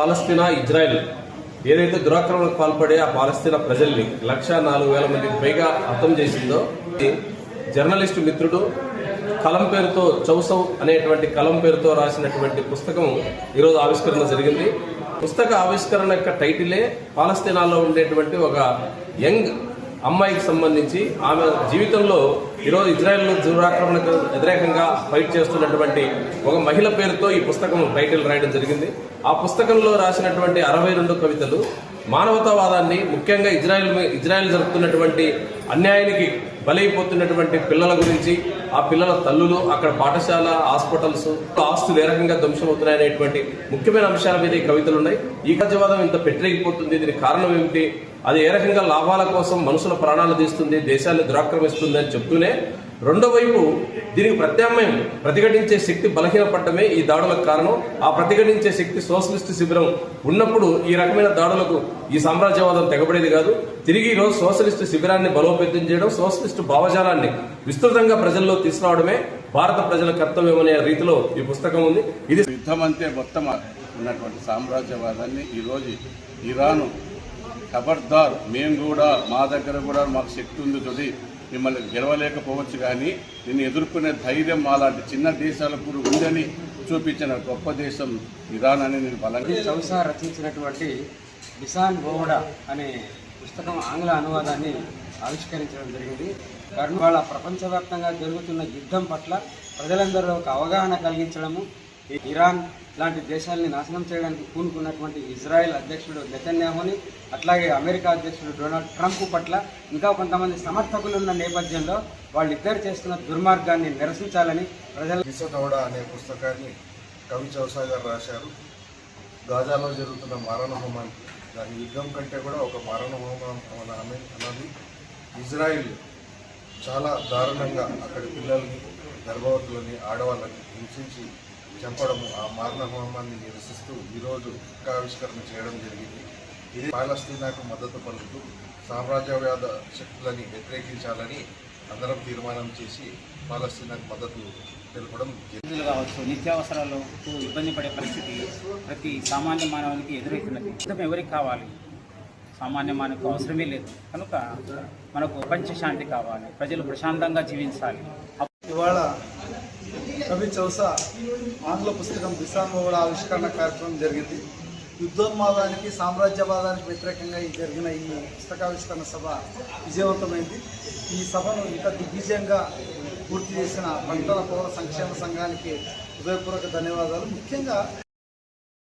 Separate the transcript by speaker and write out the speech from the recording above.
Speaker 1: పాలస్తీనా Israel ఏదైతే దురాక్రమణకు పాల్పడే ఆ పాలస్తీనా ప్రజల్ని 1,04,000 మందికి పైగా హతం చేసిందో, జర్నలిస్టు మిత్రుడు కలం పేరుతో చౌసౌ అనేటువంటి కలం పేరుతో రాసినటువంటి పుస్తకం ఈరోజు ఆవిష్కరణ జరిగింది. పుస్తక ఆవిష్కరణ యొక్క టైటిలే పాలస్తీనాలో ఉండేటువంటి ఒక యంగ్ అమ్మాయికి సంబంధించి ఆమె జీవితంలో ఈరోజు ఇజ్రాయెల్ దురాక్రమణకు వ్యతిరేకంగా ఫైట్ చేస్తున్నటువంటి ఒక మహిళ పేరుతో ఈ పుస్తకం టైటిల్ రాయడం జరిగింది. ఆ పుస్తకంలో రాసినటువంటి 62 కవితలు మానవతావాదాన్ని, ముఖ్యంగా ఇజ్రాయెల్ జరుపుతున్నటువంటి అన్యాయానికి బలైపోతున్నటువంటి పిల్లల గురించి, ఆ పిల్లల తల్లులు, అక్కడ పాఠశాల, హాస్పిటల్స్, ఆస్తులు ఏ రకంగా ధ్వంసమవుతున్నాయనేటువంటి ముఖ్యమైన అంశాల మీద ఈ కవితలు ఉన్నాయి. ఈ రాజ్యవాదం ఇంత పెట్టిపోతుంది, దీనికి కారణం ఏమిటి, అది ఏ రకంగా లాభాల కోసం మనుషుల ప్రాణాలు తీస్తుంది, దేశాన్ని దురాక్రమిస్తుంది అని చెప్తూనే రెండో వైపు దీనికి ప్రత్యామ్నాయం ప్రతిఘటించే శక్తి బలహీనపడటమే ఈ దాడులకు కారణం. ఆ ప్రతిఘటించే శక్తి సోషలిస్ట్ శిబిరం ఉన్నప్పుడు ఈ రకమైన దాడులకు ఈ సామ్రాజ్యవాదం తెగబడేది కాదు. తిరిగి ఈరోజు సోషలిస్ట్ శిబిరాన్ని బలోపేతం చేయడం, సోషలిస్ట్ భావజాలాన్ని విస్తృతంగా ప్రజల్లో తీసుకురావడమే భారత ప్రజల కర్తవ్యం అనే రీతిలో ఈ పుస్తకం ఉంది. ఇది
Speaker 2: యుద్ధం అంతే మొత్తం ఉన్నటువంటి సామ్రాజ్యవాదాన్ని ఈరోజు ఇరాను ఖబర్దార్, మేము కూడా మా దగ్గర కూడా మాకు శక్తి ఉంది, తోటి మిమ్మల్ని గెలవలేకపోవచ్చు, కానీ దీన్ని ఎదుర్కొనే ధైర్యం అలాంటి చిన్న దేశాలకు ఉందని చూపించిన గొప్ప దేశం ఇరాన్ అని నేను బలంగా.
Speaker 3: చౌసా రచించినటువంటి బిసాన్ బోవడా అనే పుస్తకం ఆంగ్ల అనువాదాన్ని ఆవిష్కరించడం జరిగింది. కారణం వాళ్ళ ప్రపంచవ్యాప్తంగా జరుగుతున్న యుద్ధం పట్ల ప్రజలందరూ ఒక అవగాహన కలిగించడము, ఇరాన్ లాంటి దేశాలని నాశనం చేయడానికి పూనుకున్నటువంటి ఇజ్రాయెల్ అధ్యక్షుడు నెతన్యాహుని, అట్లాగే అమెరికా అధ్యక్షుడు డొనాల్డ్ ట్రంప్ పట్ల ఇంకా కొంతమంది సమర్థకులు ఉన్న నేపథ్యంలో వాళ్ళిద్దరు చేస్తున్న దుర్మార్గాన్ని నిరసించాలని ప్రజలు.
Speaker 4: బిసాన్ అనే పుస్తకాన్ని కవి చౌసా గారు రాశారు. గాజాలో జరుగుతున్న మారణ హోమానికి, దాని యుద్ధం కంటే కూడా ఒక మారణ హోమం అన్నది. ఇజ్రాయిల్ చాలా దారుణంగా అక్కడి పిల్లల్ని, గర్భవతులని, ఆడవాళ్ళని హింసించి చంపడము, ఆ మారణ హోమాన్ని నిరసిస్తూ ఈరోజు ఆవిష్కరణ చేయడం జరిగింది. ఇది పాలస్తీనాకు మద్దతు పలుకుతూ సామ్రాజ్యవాద శక్తులని వ్యతిరేకించాలని అందరం తీర్మానం చేసి పాలస్తీనాకు మద్దతు తెలపడం
Speaker 5: జరిగింది. కావచ్చు, నిత్యావసరాలకు ఇబ్బంది పడే పరిస్థితి ప్రతి సామాన్య మానవునికి ఎదురవుతున్నది. యుద్ధం ఎవరికి కావాలి? సామాన్య మానవులకు అవసరమే లేదు. కనుక మనకు ప్రపంచ శాంతి కావాలి, ప్రజలు ప్రశాంతంగా జీవించాలి.
Speaker 6: ఇవాళ కవి చౌసా ఆంగ్ల పుస్తకం బిసాన్ బోవడా ఆవిష్కరణ కార్యక్రమం జరిగింది. యుద్ధోన్మాదానికి, సామ్రాజ్యవాదానికి వ్యతిరేకంగా జరిగిన ఈ పుస్తకావిష్కరణ సభ విజయవంతమైంది. ఈ సభను ఇంత దిగ్విజయంగా పూర్తి చేసిన పట్టణ పౌర సంక్షేమ సంఘానికి హృదయపూర్వక ధన్యవాదాలు. ముఖ్యంగా